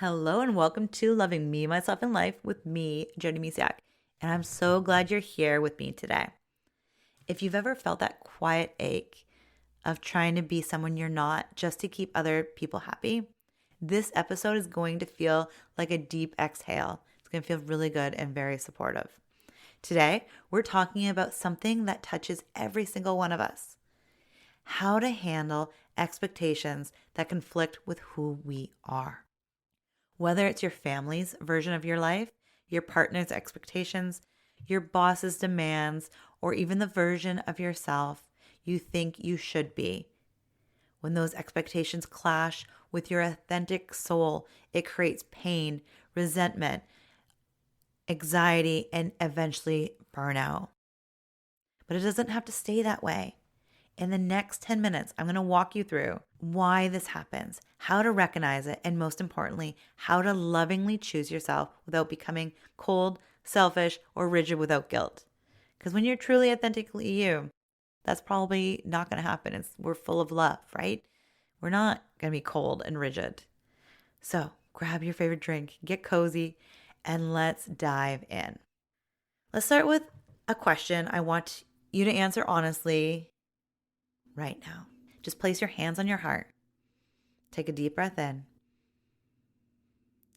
Hello and welcome to Loving Me, Myself, and Life with me, Jody Misiak. And I'm so glad you're here with me today. If you've ever felt that quiet ache of trying to be someone you're not just to keep other people happy, this episode is going to feel like a deep exhale. It's going to feel really good and very supportive. Today, we're talking about something that touches every single one of us: how to handle expectations that conflict with who we are. Whether it's your family's version of your life, your partner's expectations, your boss's demands, or even the version of yourself you think you should be. When those expectations clash with your authentic soul, it creates pain, resentment, anxiety, and eventually burnout. But it doesn't have to stay that way. In the next 10 minutes, I'm going to walk you through why this happens, how to recognize it, and most importantly, how to lovingly choose yourself without becoming cold, selfish, or rigid without guilt. Because when you're truly authentically you, that's probably not going to happen. We're full of love, right? We're not going to be cold and rigid. So grab your favorite drink, get cozy, and let's dive in. Let's start with a question I want you to answer honestly right now. Just place your hands on your heart. Take a deep breath in.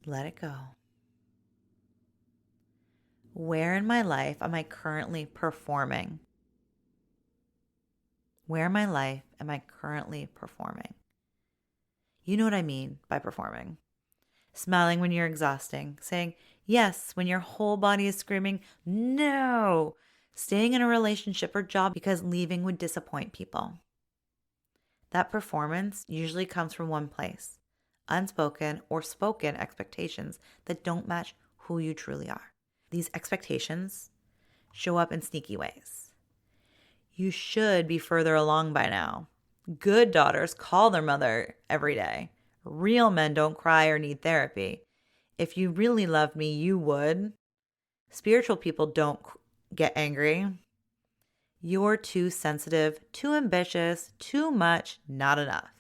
Let it go. Where in my life am I currently performing? Where in my life am I currently performing? You know what I mean by performing. Smiling when you're exhausting, saying yes when your whole body is screaming no, staying in a relationship or job because leaving would disappoint people. That performance usually comes from one place: unspoken or spoken expectations that don't match who you truly are. These expectations show up in sneaky ways. You should be further along by now. Good daughters call their mother every day. Real men don't cry or need therapy. If you really loved me, you would. Spiritual people don't get angry. You're too sensitive, too ambitious, too much, not enough.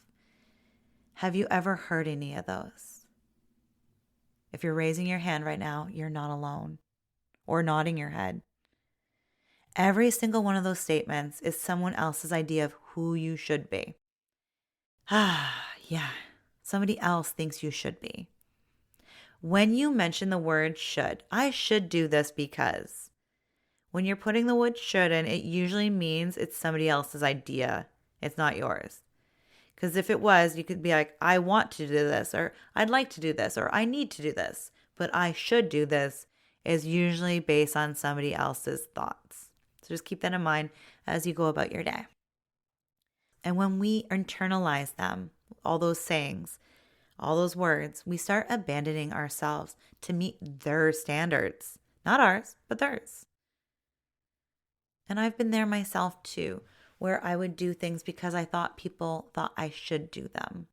Have you ever heard any of those? If you're raising your hand right now, you're not alone, or nodding your head. Every single one of those statements is someone else's idea of who you should be. Yeah, somebody else thinks you should be. When you mention the word should, I should do this because, when you're putting the word should in, it usually means it's somebody else's idea. It's not yours. Because if it was, you could be like, I want to do this, or I'd like to do this, or I need to do this. But I should do this is usually based on somebody else's thoughts. So just keep that in mind as you go about your day. And when we internalize them, all those sayings, all those words, we start abandoning ourselves to meet their standards. Not ours, but theirs. And I've been there myself too, where I would do things because I thought people thought I should do them.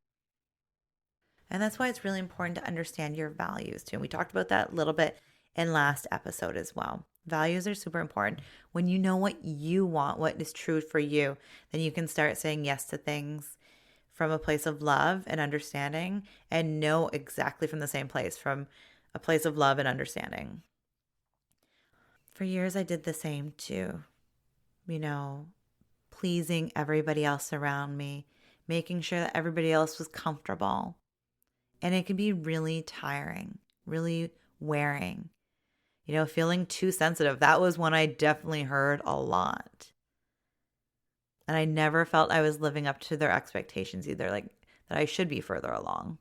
And that's why it's really important to understand your values too. And we talked about that a little bit in last episode as well. Values are super important. When you know what you want, what is true for you, then you can start saying yes to things from a place of love and understanding, and know exactly from the same place, from a place of love and understanding. For years, I did the same too. Pleasing everybody else around me, making sure that everybody else was comfortable. And it can be really tiring, really wearing. Feeling too sensitive. That was one I definitely heard a lot. And I never felt I was living up to their expectations either, like that I should be further along.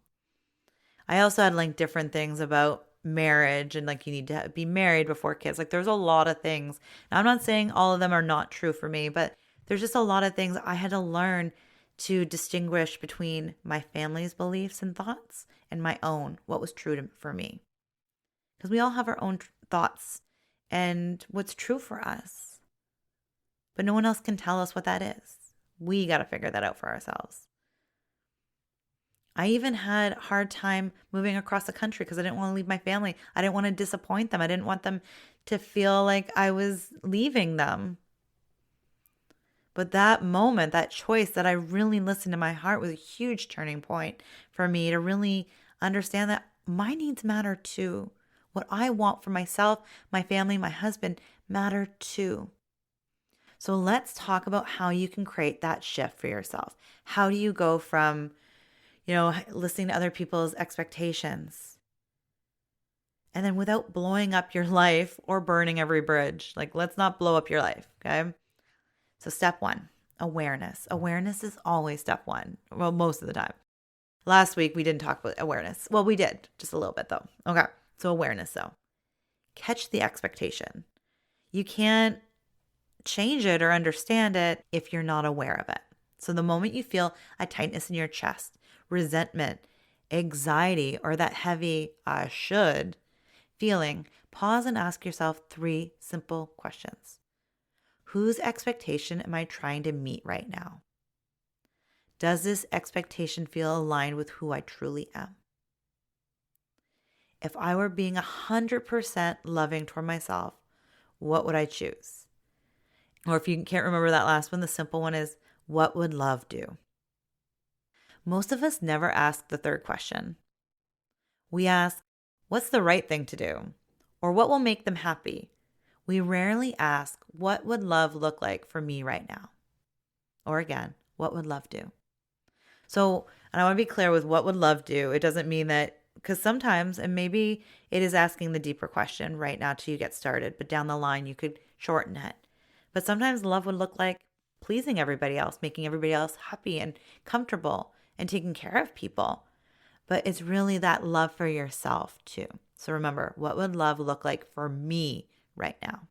I also had different things about marriage and you need to be married before kids. There's a lot of things. Now, I'm not saying all of them are not true for me, but there's just a lot of things I had to learn to distinguish between my family's beliefs and thoughts and my own, what was true for me. Because we all have our own thoughts and what's true for us. But no one else can tell us what that is. We got to figure that out for ourselves. I even had a hard time moving across the country because I didn't want to leave my family. I didn't want to disappoint them. I didn't want them to feel like I was leaving them. But that moment, that choice that I really listened to my heart, was a huge turning point for me to really understand that my needs matter too. What I want for myself, my family, my husband matter too. So let's talk about how you can create that shift for yourself. How do you go from, listening to other people's expectations and then without blowing up your life or burning every bridge? Like, let's not blow up your life, okay? So, step one, awareness. Awareness is always step one. Well, most of the time. Last week, we didn't talk about awareness. Well, we did, just a little bit though. Okay. So, awareness though. Catch the expectation. You can't change it or understand it if you're not aware of it. So, the moment you feel a tightness in your chest, resentment, anxiety, or that heavy I should feeling, pause and ask yourself 3 simple questions. Whose expectation am I trying to meet right now? Does this expectation feel aligned with who I truly am? If I were being 100% loving toward myself, what would I choose? Or if you can't remember that last one, the simple one is, what would love do? Most of us never ask the third question. We ask, what's the right thing to do? Or what will make them happy? We rarely ask, what would love look like for me right now? Or again, what would love do? So, and I want to be clear with what would love do. It doesn't mean that, because sometimes, and maybe it is asking the deeper question right now till you get started, but down the line you could shorten it. But sometimes love would look like pleasing everybody else, making everybody else happy and comfortable and taking care of people. But it's really that love for yourself too. So remember, what would love look like for me right now?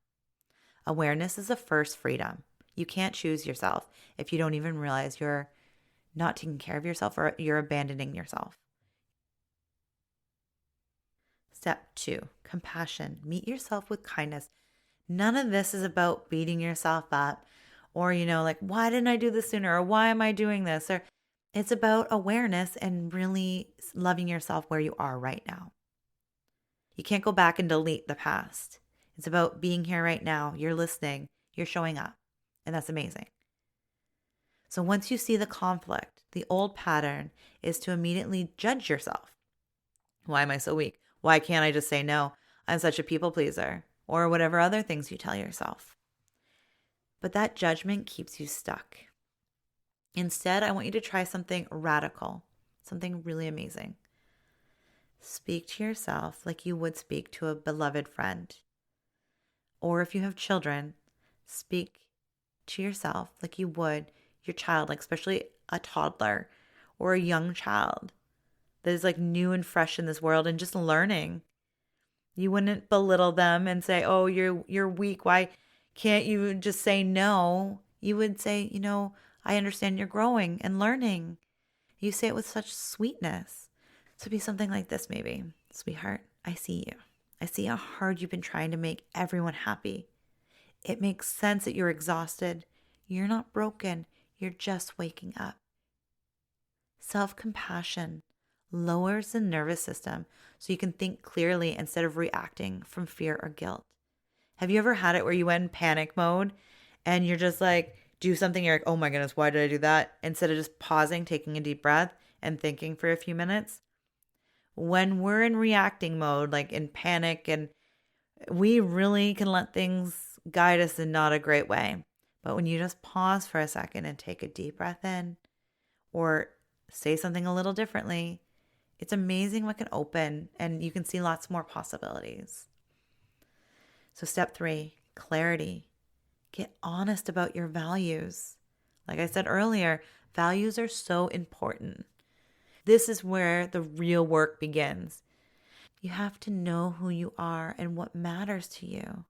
Awareness is the first freedom. You can't choose yourself if you don't even realize you're not taking care of yourself or you're abandoning yourself. Step 2, compassion. Meet yourself with kindness. None of this is about beating yourself up or, like, why didn't I do this sooner? Or why am I doing this? Or it's about awareness and really loving yourself where you are right now. You can't go back and delete the past. It's about being here right now. You're listening. You're showing up. And that's amazing. So once you see the conflict, the old pattern is to immediately judge yourself. Why am I so weak? Why can't I just say no? I'm such a people pleaser. Or whatever other things you tell yourself. But that judgment keeps you stuck. Instead, I want you to try something radical, something really amazing. Speak to yourself like you would speak to a beloved friend. Or if you have children, speak to yourself like you would your child, like especially a toddler or a young child that is like new and fresh in this world and just learning. You wouldn't belittle them and say, "Oh, you're weak. Why can't you just say no?" You would say, "I understand you're growing and learning." You say it with such sweetness. So it'd be something like this maybe. "Sweetheart, I see you. I see how hard you've been trying to make everyone happy. It makes sense that you're exhausted. You're not broken. You're just waking up." Self-compassion lowers the nervous system so you can think clearly instead of reacting from fear or guilt. Have you ever had it where you went in panic mode and you're just like, do something, you're like, oh my goodness, why did I do that? Instead of just pausing, taking a deep breath and thinking for a few minutes. When we're in reacting mode, like in panic, and we really can let things guide us in not a great way. But when you just pause for a second and take a deep breath in or say something a little differently, it's amazing what can open and you can see lots more possibilities. So step 3, clarity. Get honest about your values. Like I said earlier, values are so important. This is where the real work begins. You have to know who you are and what matters to you.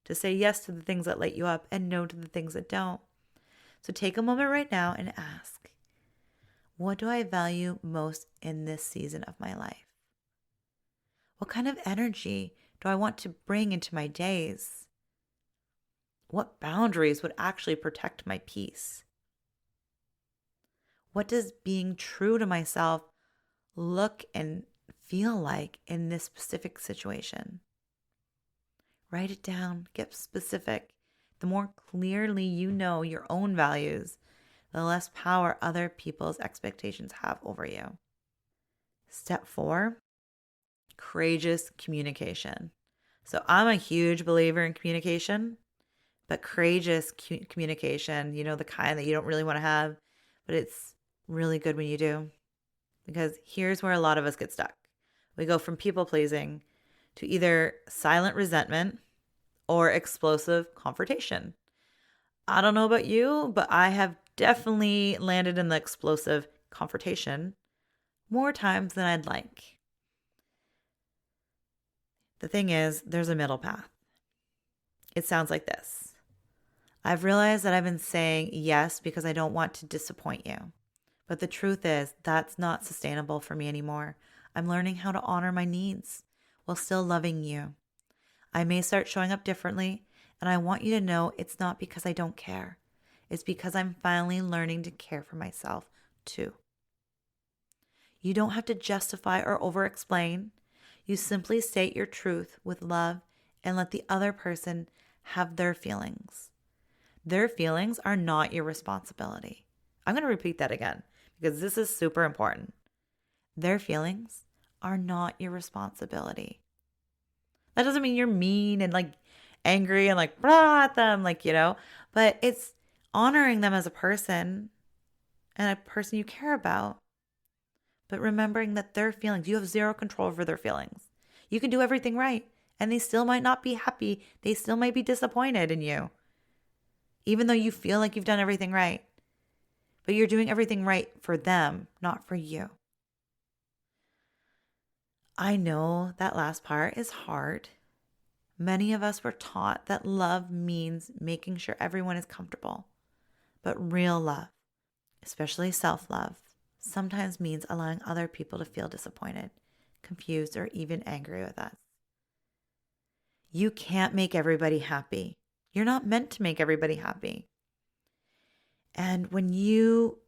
To say yes to the things that light you up and no to the things that don't. So take a moment right now and ask, what do I value most in this season of my life? What kind of energy do I want to bring into my days? What boundaries would actually protect my peace? What does being true to myself look and feel like in this specific situation? Write it down, get specific. The more clearly you know your own values, the less power other people's expectations have over you. Step 4, courageous communication. So I'm a huge believer in communication, but courageous communication, the kind that you don't really want to have, but it's really good when you do. Because here's where a lot of us get stuck. We go from people pleasing to either silent resentment or explosive confrontation. I don't know about you, but I have definitely landed in the explosive confrontation more times than I'd like. The thing is, there's a middle path. It sounds like this. I've realized that I've been saying yes because I don't want to disappoint you. But the truth is, that's not sustainable for me anymore. I'm learning how to honor my needs while still loving you. I may start showing up differently, and I want you to know it's not because I don't care. It's because I'm finally learning to care for myself too. You don't have to justify or over-explain. You simply state your truth with love and let the other person have their feelings. Their feelings are not your responsibility. I'm going to repeat that again because this is super important. Their feelings are not your responsibility. That doesn't mean you're mean and angry and blah at them, but it's honoring them as a person and a person you care about. But remembering that their feelings, you have zero control over their feelings. You can do everything right and they still might not be happy. They still might be disappointed in you, even though you feel like you've done everything right. But you're doing everything right for them, not for you. I know that last part is hard. Many of us were taught that love means making sure everyone is comfortable. But real love, especially self-love, sometimes means allowing other people to feel disappointed, confused, or even angry with us. You can't make everybody happy. You're not meant to make everybody happy. And when you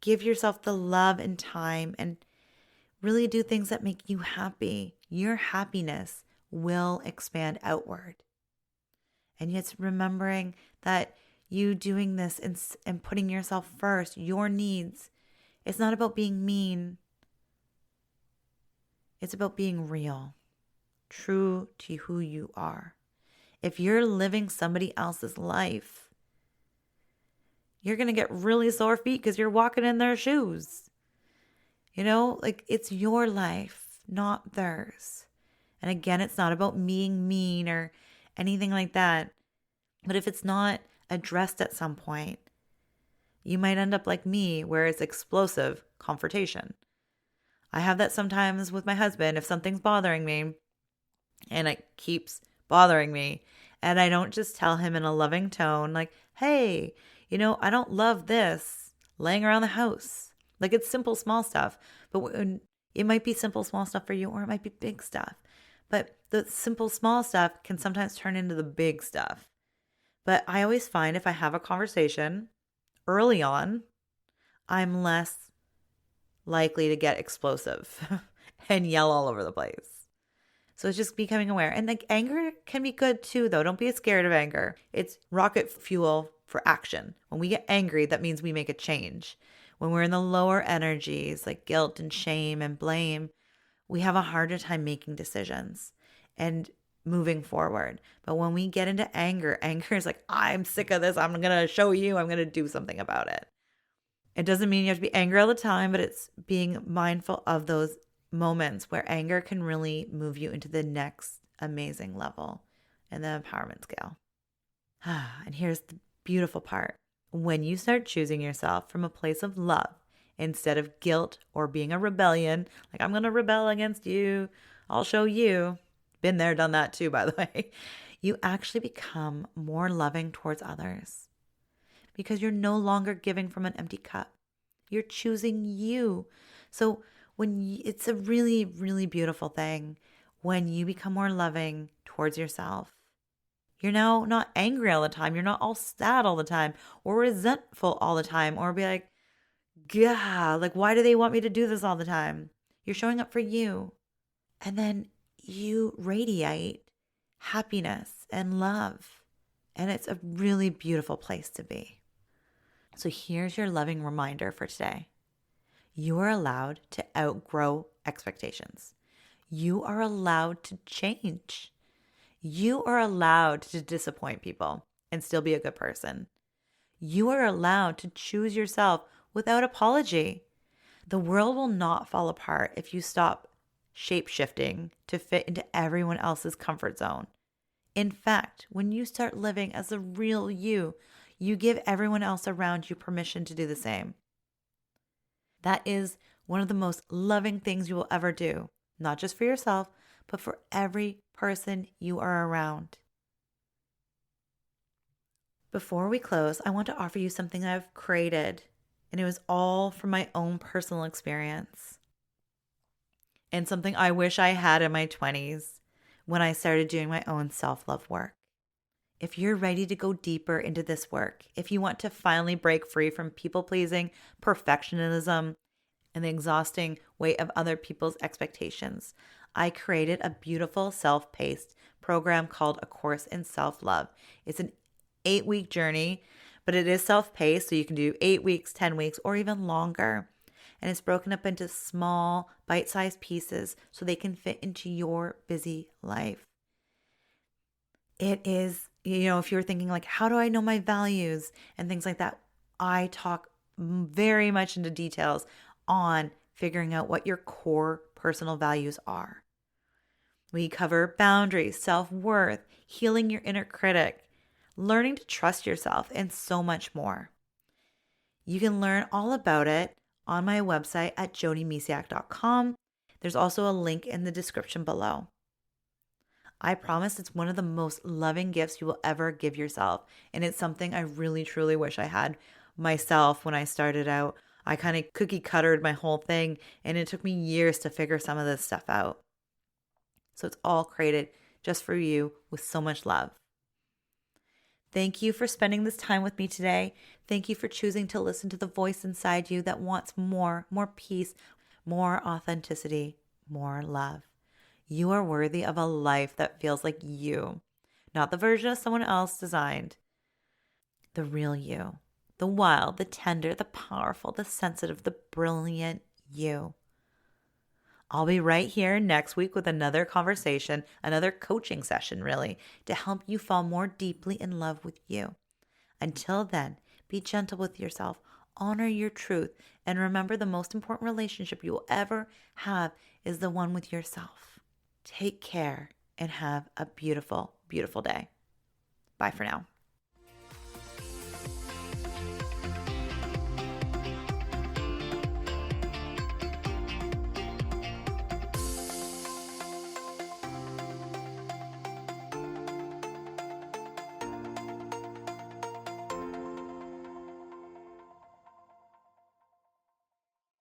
give yourself the love and time and really do things that make you happy, your happiness will expand outward. And it's remembering that you doing this and putting yourself first, your needs, it's not about being mean. It's about being real, true to who you are. If you're living somebody else's life, you're going to get really sore feet because you're walking in their shoes. It's your life, not theirs. And again, it's not about being mean or anything like that. But if it's not addressed at some point, you might end up like me, where it's explosive confrontation. I have that sometimes with my husband if something's bothering me and it keeps bothering me. And I don't just tell him in a loving tone, hey, I don't love this laying around the house. It's simple, small stuff. But it might be simple, small stuff for you, or it might be big stuff. But the simple, small stuff can sometimes turn into the big stuff. But I always find if I have a conversation early on, I'm less likely to get explosive and yell all over the place. So it's just becoming aware. And anger can be good too, though. Don't be scared of anger. It's rocket fuel for action. When we get angry, that means we make a change. When we're in the lower energies like guilt and shame and blame, we have a harder time making decisions and moving forward. But when we get into anger is I'm sick of this. I'm going to show you. I'm going to do something about it. It doesn't mean you have to be angry all the time, but it's being mindful of those moments where anger can really move you into the next amazing level in the empowerment scale. And here's the beautiful part. When you start choosing yourself from a place of love instead of guilt or being a rebellion, I'm going to rebel against you, I'll show you. Been there, done that too, by the way. You actually become more loving towards others because you're no longer giving from an empty cup. You're choosing you. So it's a really, really beautiful thing when you become more loving towards yourself. You're now not angry all the time. You're not all sad all the time or resentful all the time or be like, God, why do they want me to do this all the time? You're showing up for you. And then you radiate happiness and love. And it's a really beautiful place to be. So here's your loving reminder for today. You are allowed to outgrow expectations. You are allowed to change. You are allowed to disappoint people and still be a good person. You are allowed to choose yourself without apology. The world will not fall apart if you stop shape-shifting to fit into everyone else's comfort zone. In fact, when you start living as the real you, you give everyone else around you permission to do the same. That is one of the most loving things you will ever do, not just for yourself, but for every person you are around. Before we close, I want to offer you something I've created, and it was all from my own personal experience and something I wish I had in my 20s when I started doing my own self-love work. If you're ready to go deeper into this work, if you want to finally break free from people-pleasing, perfectionism, and the exhausting weight of other people's expectations, I created a beautiful self-paced program called A Course in Self-Love. It's an 8-week journey, but it is self-paced, so you can do 8 weeks, 10 weeks, or even longer. And it's broken up into small, bite-sized pieces so they can fit into your busy life. It is, if you're thinking like, how do I know my values and things like that? I talk very much into details on figuring out what your core personal values are. We cover boundaries, self-worth, healing your inner critic, learning to trust yourself, and so much more. You can learn all about it on my website at jodymisiak.com. There's also a link in the description below. I promise it's one of the most loving gifts you will ever give yourself, and it's something I really, truly wish I had myself when I started out. I kind of cookie cuttered my whole thing, and it took me years to figure some of this stuff out. So it's all created just for you with so much love. Thank you for spending this time with me today. Thank you for choosing to listen to the voice inside you that wants more peace, more authenticity, more love. You are worthy of a life that feels like you, not the version of someone else designed. The real you, the wild, the tender, the powerful, the sensitive, the brilliant you. I'll be right here next week with another conversation, another coaching session, really, to help you fall more deeply in love with you. Until then, be gentle with yourself, honor your truth, and remember the most important relationship you will ever have is the one with yourself. Take care and have a beautiful, beautiful day. Bye for now.